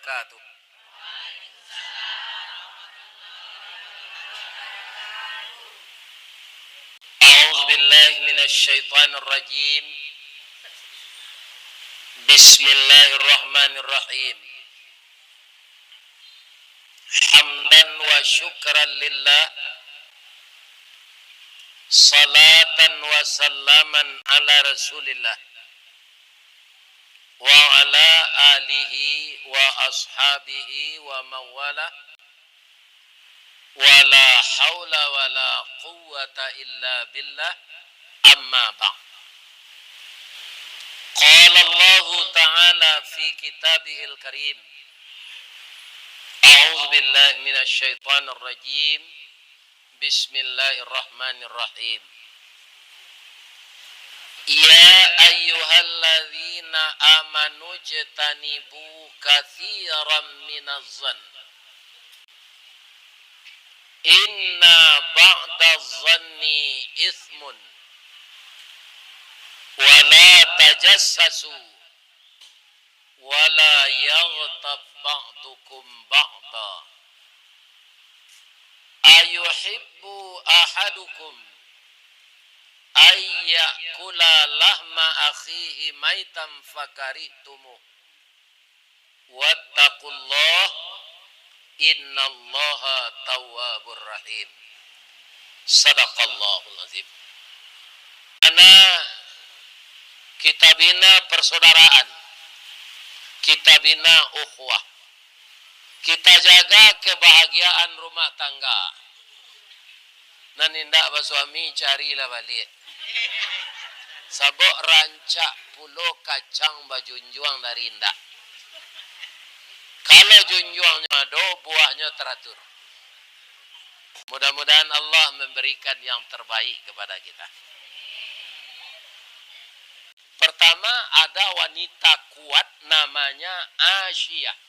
wabarakatuh. A'udzu billahi minasyaitonir rajim. Bismillahirrahmanirrahim. Hamdan wa syukran lillah. Salatan wa sallaman ala Rasulillah wa ala alihi wa ashabihi wa mawala wa la hawla wa la quwwata illa billah, amma ba'd. Qala Allah ta'ala fi kitabihil karim. A'udzu billahi minasy syaithanir rajim. Bismillahirrahmanirrahim. Ya ayyuhalladzina amanu jtanibu katsiran minadh-dhann. Inna ba'dadh-dhanni itsmun. Wa la tajassasu. Wa la yaghtab ba'dukum ba'da. Ayuhibbu ahadukum ayyakula lahma akhihi maitan fakarihtumuh. Wattaqullah innallaha tawwabur rahim. Sadaqallahul azim. Ana kita bina persaudaraan, kita bina ukhuwah, kita jaga kebahagiaan rumah tangga. Nanindak ba suami carilah balik. Sabok rancak pulo kacang bajunjuang dari indak. Kalau junjuangnya ada, buahnya teratur. Mudah-mudahan Allah memberikan yang terbaik kepada kita. Pertama, ada wanita kuat namanya Asyiyah.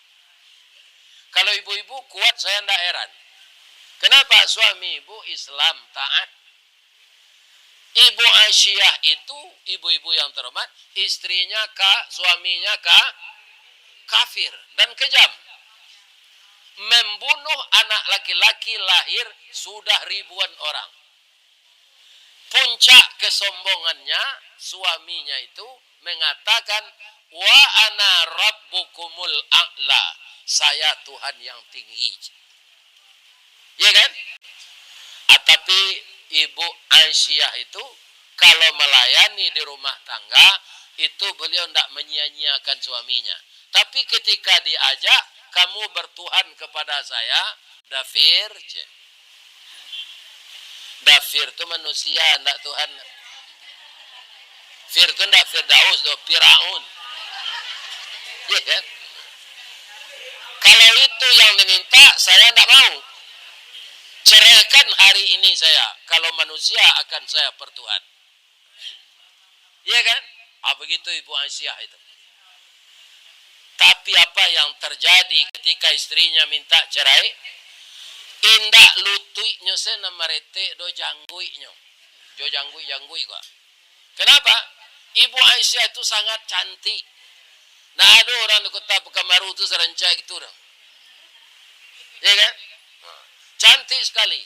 Kalau ibu-ibu kuat saya tidak heran. Kenapa? Suami ibu Islam taat. Ibu Asyiyah itu ibu-ibu yang terhormat, istrinya suaminya kafir dan kejam. Membunuh anak laki-laki lahir sudah ribuan orang. Puncak kesombongannya, suaminya itu mengatakan, wa ana rabbukumul a'la. Saya Tuhan yang tinggi. Ya kan? Tapi ibu Aisyah itu kalau melayani di rumah tangga itu beliau tidak menyia-nyiakan suaminya. Tapi ketika diajak, kamu bertuhan kepada saya, Dafir. Dafir itu manusia, tidak Tuhan. Fir itu tidak Firdaus, itu Firaun. Ya kan? Kalau itu yang diminta, saya tidak mau. Ceraikan hari ini saya. Kalau manusia akan saya pertuhan. Iya kan? Begitu Ibu Aisyah itu. Tapi apa yang terjadi ketika istrinya minta cerai? Indak lutuiknya sena marete do jangguiknya. Jo janggui kok. Kenapa? Ibu Aisyah itu sangat cantik. Nah ada orang di kota Pekanbaru itu serencak gitu dong. Iya kan? Cantik sekali.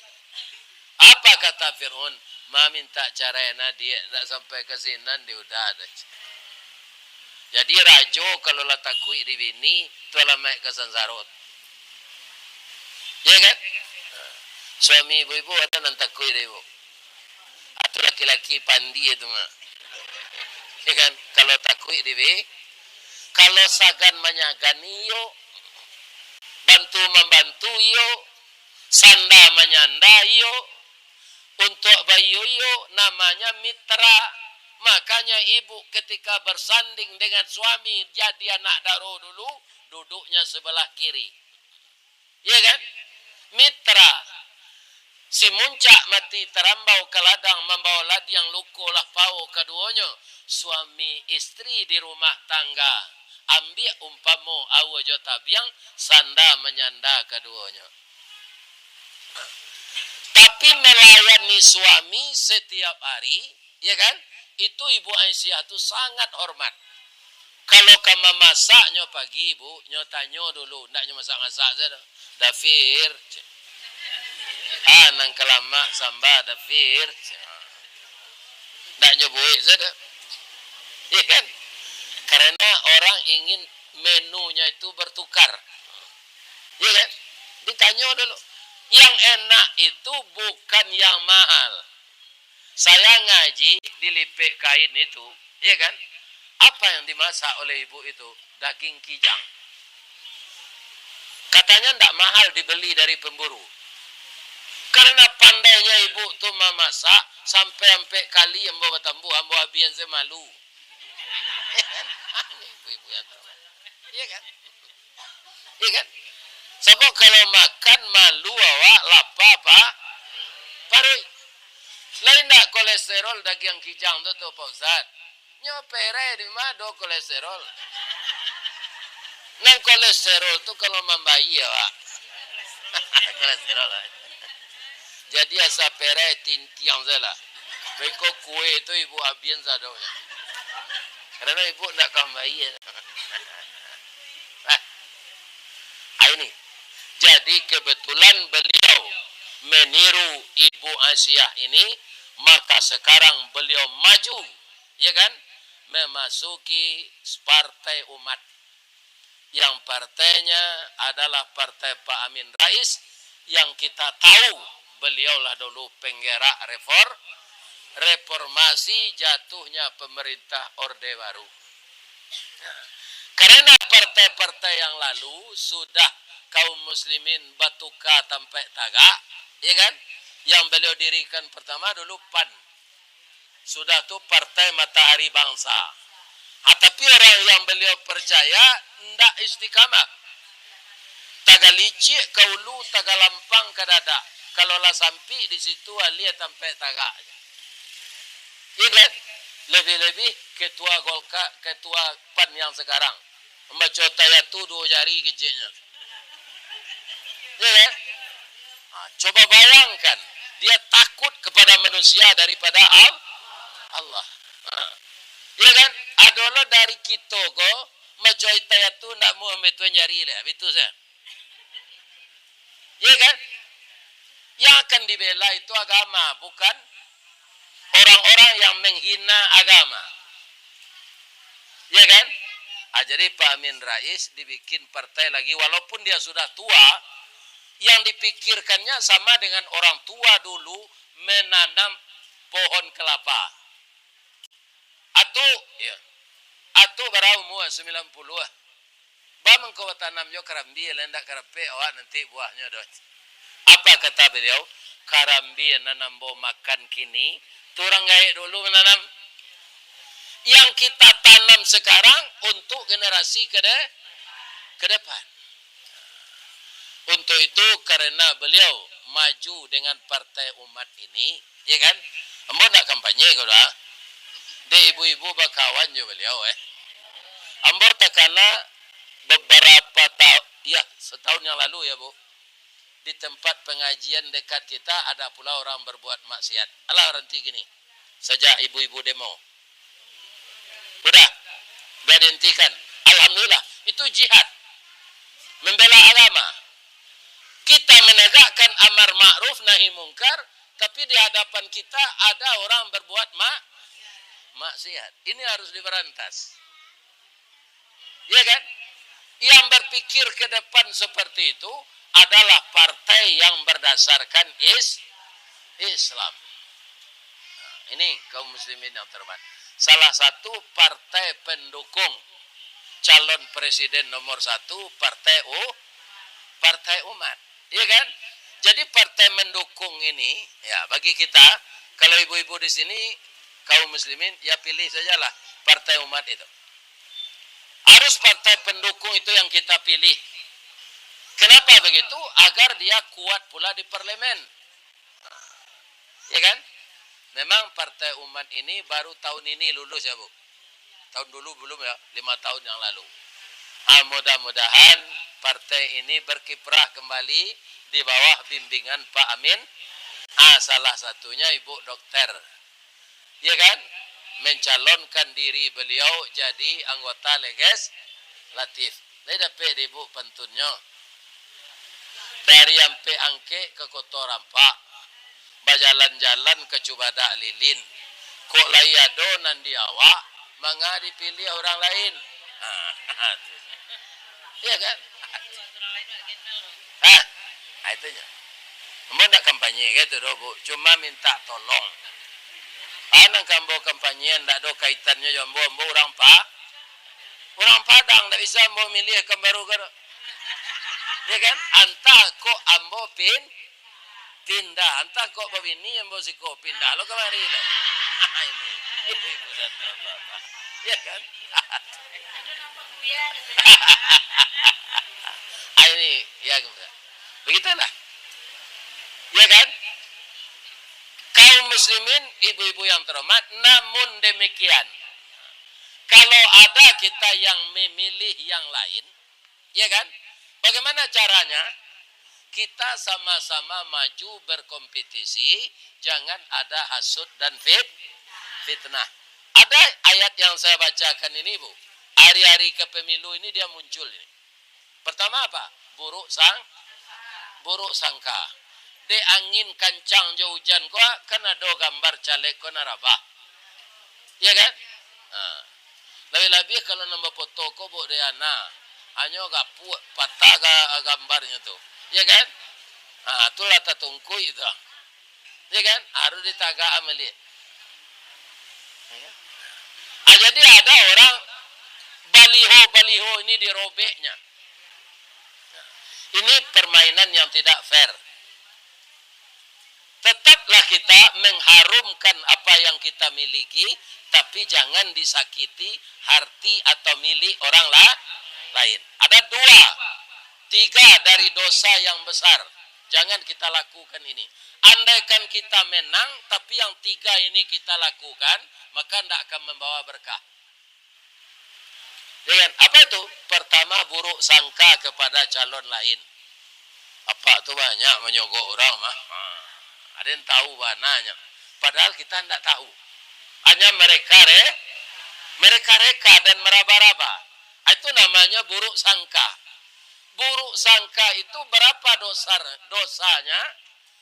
Apa kata Fir'aun? Ma minta caranya dia tak sampai ke sinan dia udah ada. Jadi rajo kalau lah takui di bini tu lah maik ke sansarot. Ya kan? Suami ibu-ibu ada nan takui dia ibu. Atau laki-laki pandi itu mah. Ya kan? Kalau takui di bini, kalau sagan menyagani yo, bantu membantu yo, sanda menyanda yo, untuk bayu yo namanya mitra. Makanya ibu ketika bersanding dengan suami jadi anak daro dulu, duduknya sebelah kiri. Ya kan? Mitra. Si muncak mati terambau ke ladang membawa ladang lukolah pau keduanya. Suami istri di rumah tangga. Ambil umpamo awajo tabiang sanda menyanda keduanya. Tapi melayani suami setiap hari, ya kan? Itu Ibu Aisyah itu sangat hormat. Kalau kamu masak nyo pagi bu, nyo tanyo dulu, ndak nyo masak-masak saja. Dafir. Nang kelama samba dafir. Ndak nyo buik saja. Iya kan? Karena orang ingin menunya itu bertukar. Iya kan? Ditanya dulu. Yang enak itu bukan yang mahal. Saya ngaji dilipik kain itu, iya kan? Apa yang dimasak oleh ibu itu? Daging kijang. Katanya tidak mahal dibeli dari pemburu. Karena pandainya ibu tuh memasak sampai kali yang bawa tambu, ambo abian saya malu. Ibu-ibu yang tahu. Iya kan? Iya kan? Sebab kalau makan malu awak lapar apa? Parui. Lain tak kolesterol daging kijang tu Pak Ustaz. Nyo pere di mana do kolesterol? Nang kolesterol tu kalau membayi awak. Kolesterol. Jadi asa pere tintiang saja. Beko kue itu ibu abian sadonya. Karena ibu nak kambayi. Ini. Jadi kebetulan beliau meniru Ibu Asiah ini, maka sekarang beliau maju, ya kan? Memasuki partai umat. Yang partainya adalah partai Pak Amin Rais, yang kita tahu beliaulah dulu penggerak reformasi jatuhnya pemerintah Orde Baru. Karena partai-partai yang lalu sudah kaum muslimin batuka sampai tagak, ya kan? Yang beliau dirikan pertama dulu PAN. Sudah tuh Partai Matahari Bangsa. Tapi orang yang beliau percaya ndak istiqamah. Tagalicik kaulu tagalampang kadada. Kalau lah sampai di situ lihat sampai tagak. Ya kan? Lebih-lebih ketua Golkar, ketua PAN yang sekarang. Membaca tayatu 2 jari kecilnya. Ya kan? Coba bayangkan, dia takut kepada manusia daripada Allah. Ya kan? Adalah dari kita kok, membaca tayatu nak mau ambil 2 jari lah. Betul saya? Ya kan? Yang akan dibela itu agama, bukan orang-orang yang menghina agama. Ya kan? Jadi Pak Amin Rais dibikin partai lagi, walaupun dia sudah tua, yang dipikirkannya sama dengan orang tua dulu menanam pohon kelapa. Atau berapa umur 90 ah. Bang kau tanam jo karambi lendak karape awak nanti buahnya dot. Apa kata beliau? Karambi nanam bo makan kini, turang gaek dulu menanam. Yang kita tanam sekarang untuk generasi ke depan. Untuk itu karena beliau maju dengan partai umat ini, ya kan? Ambo nak kampanye kau dah. De ibu-ibu bakawan jo beliau Ambo takana beberapa tahun, ya setahun yang lalu ya Bu. Di tempat pengajian dekat kita ada pula orang berbuat maksiat. Alah ranti gini. Sejak ibu-ibu demo. Sudah dihentikan. Alhamdulillah, itu jihad. Membela agama. Kita menegakkan amar ma'ruf nahi mungkar, tapi di hadapan kita ada orang berbuat maksiat. Ini harus diberantas. Ya kan? Yang berpikir ke depan seperti itu adalah partai yang berdasarkan Islam. Nah, ini kaum muslimin yang terhormat. Salah satu partai pendukung calon presiden nomor 1 partai umat, iya kan? Jadi partai mendukung ini, ya bagi kita, kalau ibu-ibu di sini kaum muslimin, ya pilih sajalah partai umat itu. Harus partai pendukung itu yang kita pilih. Kenapa begitu? Agar dia kuat pula di parlemen, ya kan? Memang partai umat ini baru tahun ini lulus ya Bu. Tahun dulu belum ya, 5 tahun yang lalu. Mudah-mudahan partai ini berkiprah kembali di bawah bimbingan Pak Amin. Salah satunya Ibu Dokter. Ya kan? mencalonkan diri beliau jadi anggota legislatif. Lai dapat ibu pentunnya. Dari Ampe Angke ke Koto Rampak. Bajalan-jalan ke Cubadak Lilin. Kok layado nan diawak, manga dipilih orang lain. Iya kan? Itunya. Mau nak kampanye gitu doh bu, cuma minta tolong. Anang kambo kampanye ndak do kaitannya jambo orang Padang ndak bisa mau milih Kembaru kan? Ya kan? Anta kok ambo pindah, anta kok babini ambo siko pindah lo kemari lo. Ini ibu dan bapak. Ya kan? Ini ya begitulah. Ya kan? Kaum muslimin, ibu-ibu yang terhormat, namun demikian, kalau ada kita yang memilih yang lain, ya kan? Bagaimana caranya? Kita sama-sama maju berkompetisi, jangan ada hasud dan fitnah. Ada ayat yang saya bacakan ini, Bu. Hari-hari kepemilu ini dia muncul ini. Pertama apa? Buruk sangka. De angin kancang jo hujan ko kan ada gambar caleg ko narabah. Ya kan? Lebih-lebih kalau nama foto ko bu de ana. Hanya gapu patah gambarnya tuh. Ya kan? Itulah tatungku itu. Ya kan? Harus ditaga ameli. Jadi ada orang baliho ini dirobeknya. Ini permainan yang tidak fair. Tetaplah kita mengharumkan apa yang kita miliki, tapi jangan disakiti hati atau milik orang lain. Ada 3 dari dosa yang besar. Jangan kita lakukan ini. Andaikan kita menang, tapi yang 3 ini kita lakukan, maka tidak akan membawa berkah. Dengan apa itu? Pertama, buruk sangka kepada calon lain. Apa itu banyak menyogok orang mah? Ada yang tahu bananya. Padahal kita tidak tahu. Hanya mereka reka dan meraba-raba. Itu namanya buruk sangka. Buruk sangka itu berapa dosanya?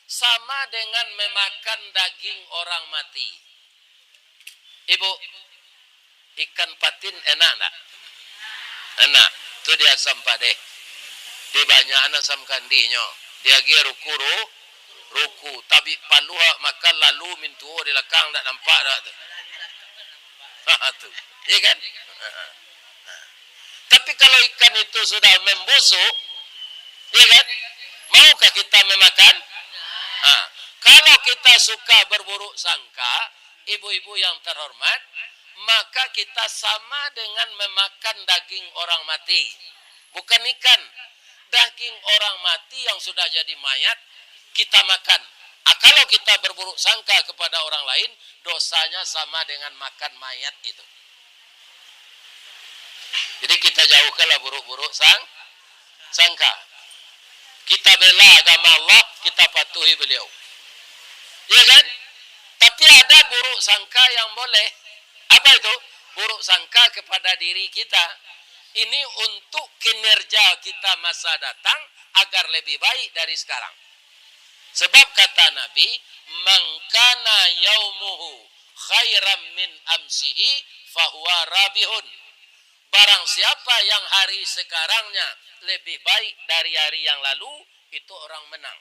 Sama dengan memakan daging orang mati. Ibu, ikan patin enak enggak? Enak. Itu dia asam padeh. Di banyak asam kandinya. Dia gira ruku. Tapi paluha makan lalu mintuo di lekang tak nampak dah tu. Tu. Iya kan? Tapi kalau ikan itu sudah membusuk, iya kan? Maukah kita memakan? Kalau kita suka berburuk sangka, ibu-ibu yang terhormat, maka kita sama dengan memakan daging orang mati. Bukan ikan. Daging orang mati yang sudah jadi mayat, kita makan. Kalau kita berburuk sangka kepada orang lain, dosanya sama dengan makan mayat itu. Jadi kita jauhkanlah buruk-buruk sangka. Kita bela agama Allah, kita patuhi beliau. Ya kan? Tapi ada buruk sangka yang boleh. Apa itu? Buruk sangka kepada diri kita. Ini untuk kinerja kita masa datang agar lebih baik dari sekarang. Sebab kata Nabi, "Man kana yaumuhu khairam min amsihi fahuwa rabihun." Barang siapa yang hari sekarangnya lebih baik dari hari yang lalu, itu orang menang.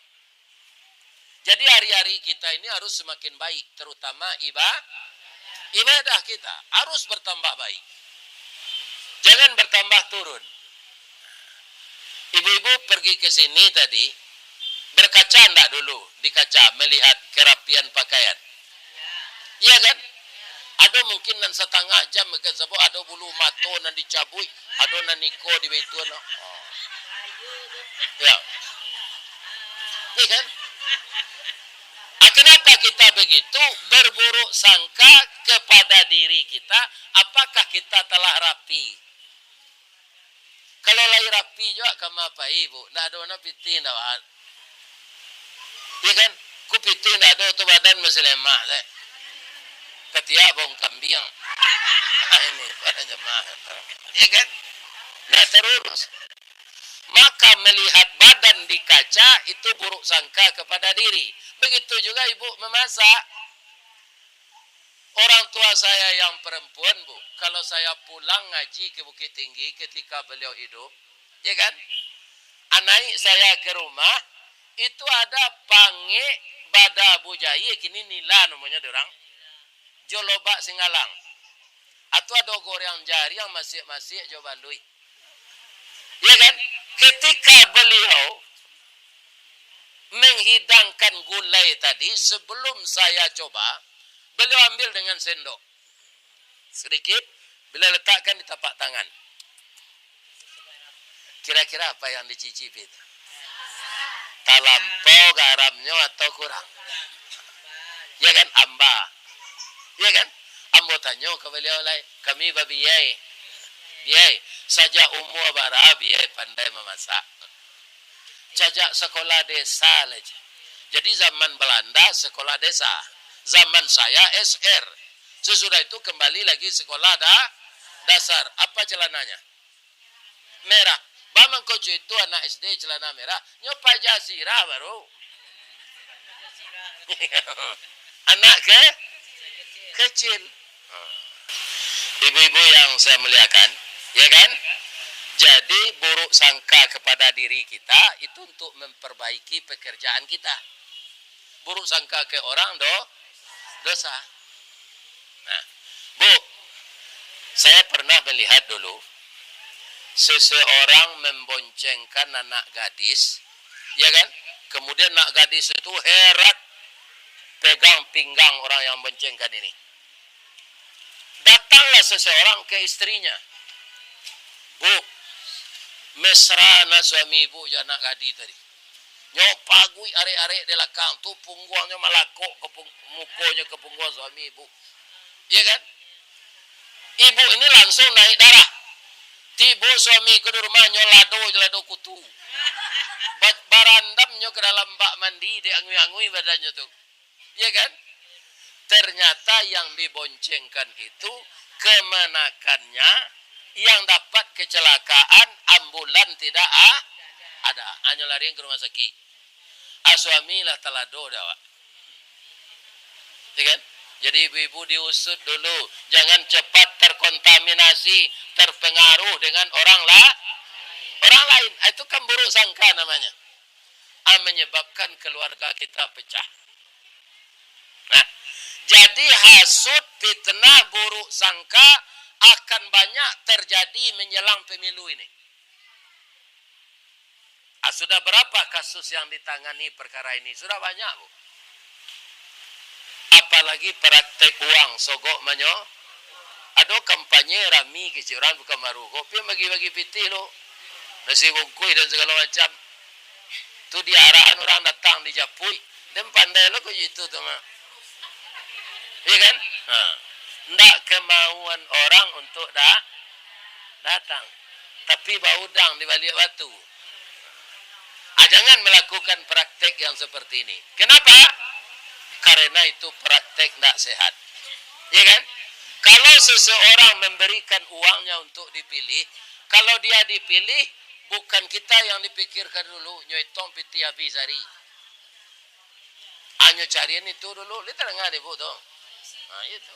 Jadi hari-hari kita ini harus semakin baik, terutama ibadah kita harus bertambah baik. Jangan bertambah turun. Ibu-ibu pergi ke sini tadi, berkaca enggak dulu di kaca melihat kerapian pakaian? Iya kan? Ada mungkin nan setengah jam ke sebab ada bulu mato nan dicabui, ada nan niko di baitu no. Ya. Iya kan? Kenapa kita begitu berburuk sangka kepada diri kita? Apakah kita telah rapi? Kalau lagi rapi juga kamu apa ibu? Nggak ada orang pitih ndak ada. Iya kan? Ku pitih ndak ada tu badan masih lemak. ketiak bong kambing. Ini para jemaah. Ya kan? Nah terus. Maka melihat badan di kaca itu buruk sangka kepada diri. Begitu juga ibu memasak. Orang tua saya yang perempuan, Bu, kalau saya pulang ngaji ke Bukit Tinggi ketika beliau hidup, ya kan? Anak saya ke rumah, itu ada pange bada bujayi, kini nila namanya dorang. Joloba Singalang. Atau ada goreng jari yang masih coba lui. Ya kan? Ketika beliau menghidangkan gulai tadi, sebelum saya coba, beliau ambil dengan sendok. Sedikit, beliau letakkan di tapak tangan. Kira-kira apa yang dicicipi itu? Talampau garamnya atau kurang? Ya kan? Amba. Ya kan? Ambo tanya ke beliau lain. Kami babiyai. Biai. Saja umur bara biai pandai memasak. Cajak sekolah desa aja. Jadi zaman Belanda sekolah desa. Zaman saya SR. Sesudah itu kembali lagi sekolah dasar. Apa celananya? Merah. Bamang kocu itu anak SD celana merah. Nyopa jasirah baru. Anak kecil. Ibu-ibu yang saya muliakan, ya kan? Jadi buruk sangka kepada diri kita itu untuk memperbaiki pekerjaan kita. Buruk sangka ke orang dosa. Nah, Bu, saya pernah melihat dulu seseorang memboncengkan anak gadis, ya kan? Kemudian anak gadis itu herat pegang pinggang orang yang boncengkan ini. Datanglah seseorang ke istrinya. Bu, mesra na suami ibu ya anak gadis tadi. Nyopagui are-are di belakang tu punggungnya malakok ke mukonya ke punggung suami ibu. Iya kan? Ibu ini langsung naik darah. Tiba suami ke rumah nyolado kutu. Barandamnya ke dalam bak mandi diangui-angui badannya tuh. Iya kan? Ternyata yang diboncengkan itu kemenakannya yang dapat kecelakaan ambulan tidak ada. Hanya lari ke rumah sakit. Suami lah telado dah. Ya kan? Jadi ibu-ibu diusut dulu. Jangan cepat terkontaminasi, terpengaruh dengan orang lain. Itu kan buruk sangka namanya. Menyebabkan keluarga kita pecah. Nah, jadi hasut, fitnah, buruk sangka akan banyak terjadi menjelang pemilu ini. Sudah berapa kasus yang ditangani perkara ini? Sudah banyak, Bu. Apalagi praktek uang sogok manyo. Ada kampanye rami keciuran bukan baru. Kopi bagi-bagi pitih lo. Nasi bungkui dan segala macam. Tu diarahan orang datang dijapui. Dan pandai lo kok itu tuh mah. Iya kan? Ndak kemauan orang untuk datang. Tapi baudang di balik batu. Jangan melakukan praktek yang seperti ini. Kenapa? Karena itu praktek tidak sehat. Ya kan? Kalau seseorang memberikan uangnya untuk dipilih, kalau dia dipilih, bukan kita yang dipikirkan dulu, nyoitong piti habis hari. Hanya carian itu dulu, lihat nggak deh, Bu, dong. Nah, itu.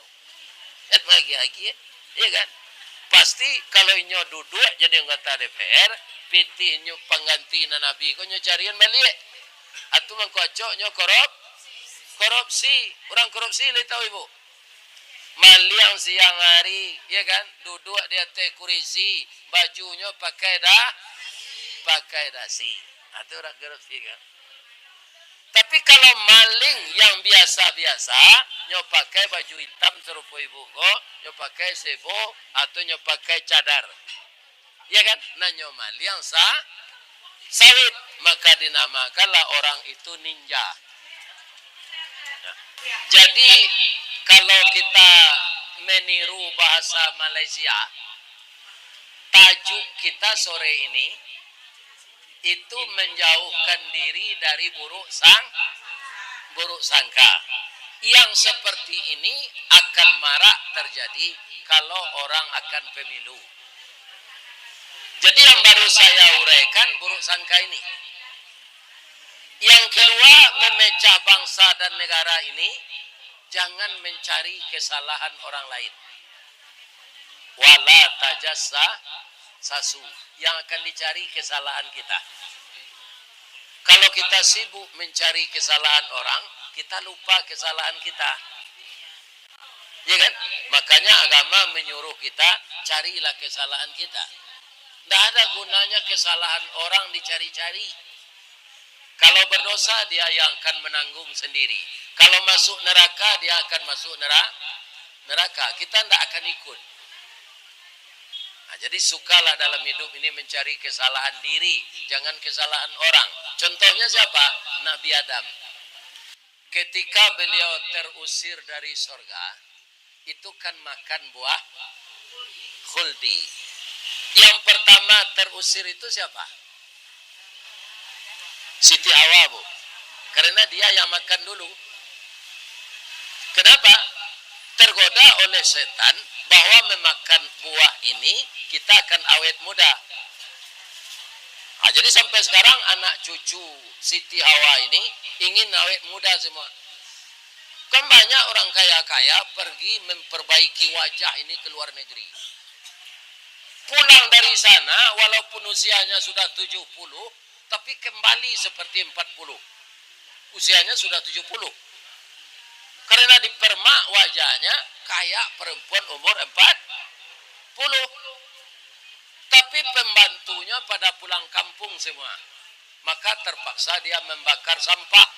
Et lagi, ya kan? Pasti kalau inyo duduk jadi anggota DPR, piti inyo pengganti na nabi, ko nyo carian balik. Atau mengkocok nyo korupsi. Orang korupsi, lihat tahu ibu. Maliang siang hari, ya kan? Duduk di atas kursi, bajunya pakai dasi. Itu orang korupsi kan? Tapi kalau maling yang biasa-biasa, nyo pakai baju hitam serupa ibu ko, nyo pakai sebo atau nyo pakai cadar. Ya kan? Nah nyo maling sawit, maka dinamakanlah orang itu ninja. Nah. Jadi kalau kita meniru bahasa Malaysia, tajuk kita sore ini itu menjauhkan diri dari buruk sangka. Yang seperti ini akan marak terjadi kalau orang akan pemilu. Jadi yang baru saya uraikan buruk sangka ini. Yang kedua, memecah bangsa dan negara ini, jangan mencari kesalahan orang lain. Wala tajassasu, yang akan dicari kesalahan kita. Kalau kita sibuk mencari kesalahan orang, kita lupa kesalahan kita. Ya kan? Makanya agama menyuruh kita carilah kesalahan kita. Tidak ada gunanya kesalahan orang dicari-cari. Kalau berdosa dia yang akan menanggung sendiri. Kalau masuk neraka dia akan masuk neraka. Kita tidak akan ikut. Nah, jadi sukalah dalam hidup ini mencari kesalahan diri, jangan kesalahan orang. Contohnya siapa? Nabi Adam. Ketika beliau terusir dari surga, itu kan makan buah khuldi. Yang pertama terusir itu siapa? Siti Hawa, Bu. Karena dia yang makan dulu. Kenapa? Tergoda oleh setan bahwa memakan buah ini kita akan awet muda. Nah, jadi sampai sekarang anak cucu Siti Hawa ini ingin awet muda semua. Kan banyak orang kaya-kaya pergi memperbaiki wajah ini ke luar negeri. Pulang dari sana walaupun usianya sudah 70, tapi kembali seperti 40. Usianya sudah 70. Karena dipermak wajahnya kayak perempuan umur 40. Tapi pembantunya pada pulang kampung semua. Maka terpaksa dia membakar sampah.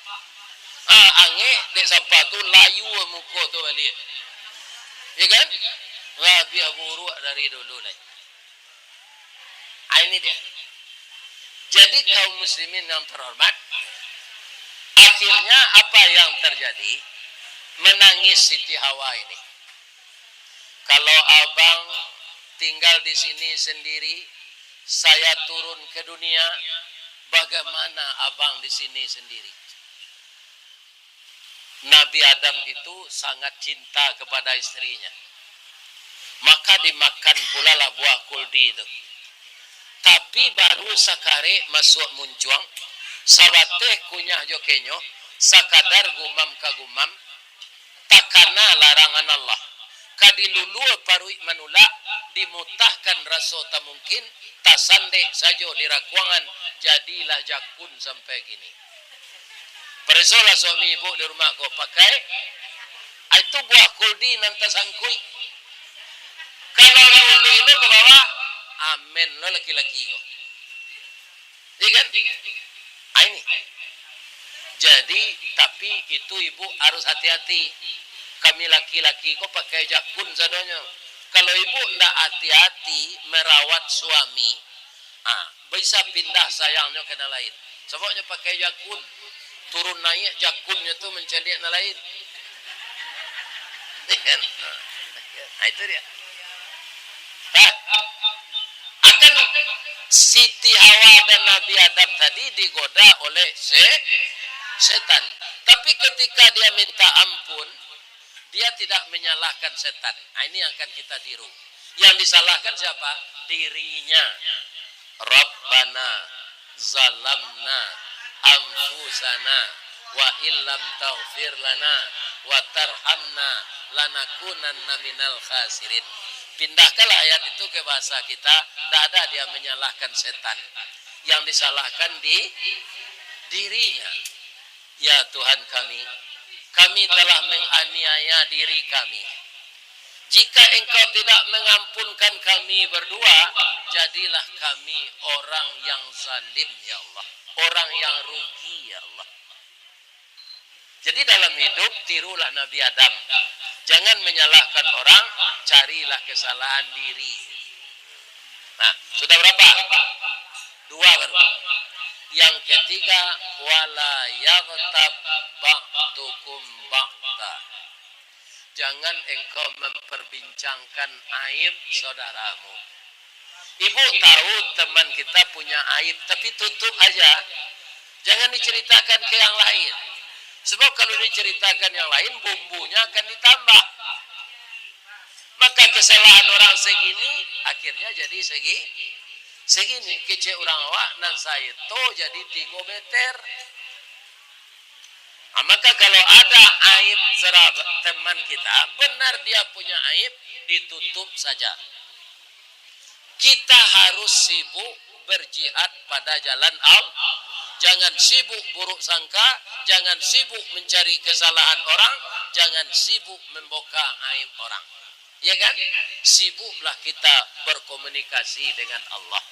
Ange dek sampah tu layu muka tu balik. Ya kan? Lebih buruk dari dulu lagi. Ini dia. Jadi kaum muslimin yang terhormat, akhirnya apa yang terjadi? Menangis Siti Hawa ini. Kalau abang tinggal di sini sendiri, saya turun ke dunia, bagaimana abang di sini sendiri? Nabi Adam itu sangat cinta kepada istrinya. Maka dimakan pula lah buah kuldi itu. Tapi baru sakare masuk muncuang, sabateh kunyah jokenyo, sakadar gumam kagumam, takana larangan Allah. Kadilulu paruik manula, dimutahkan raso tak mungkin, tasandek sajo dirakuangan, jadilah jakun sampai gini. Peresolah suami ibu di rumah kau pakai, itu buah kuldi nanti sangkui. Kalau kuldi itu ke bawah, amin lo laki-laki kau. Iya kan? Ini. Jadi, tapi itu ibu harus hati-hati. Kami laki-laki kok pakai jakun sadonya. Kalau ibu tidak hati-hati merawat suami, bisa pindah sayangnya ke yang lain. Sebabnya pakai jakun, turun naik jakunnya tu mencari yang lain. Itu dia. Akan Siti Hawa dan Nabi Adam tadi digoda oleh setan. Tapi ketika dia minta ampun, dia tidak menyalahkan setan. Ini yang akan kita tiru. Yang disalahkan siapa? Dirinya. Rabbana zalamna anfusana wa illam taghfir lana wa tarhamna lanakunanna minal khasirin. Pindahkanlah ayat itu ke bahasa kita. Tidak ada dia menyalahkan setan. Yang disalahkan dirinya. Ya Tuhan kami telah menganiaya diri kami. Jika engkau tidak mengampunkan kami berdua, jadilah kami orang yang zalim ya Allah. Orang yang rugi ya Allah. Jadi dalam hidup tirulah Nabi Adam. Jangan menyalahkan orang, carilah kesalahan diri. Nah, sudah berapa? 2 baru. Yang ketiga, wala yaghtab ba'dukum ba'da. Jangan engkau memperbincangkan aib saudaramu. Ibu tahu teman kita punya aib, tapi tutup aja. Jangan diceritakan ke yang lain. Sebab kalau diceritakan yang lain, bumbunya akan ditambah. Maka kesalahan orang segini, akhirnya jadi segini. Kece orang awak, nan saya to jadi 3 meter. Nah, maka kalau ada aib sahabat teman kita, benar dia punya aib, ditutup saja. Kita harus sibuk berjihad pada jalan Allah. Jangan sibuk buruk sangka, jangan sibuk mencari kesalahan orang, jangan sibuk membuka aib orang. Ya kan? Sibuklah kita berkomunikasi dengan Allah.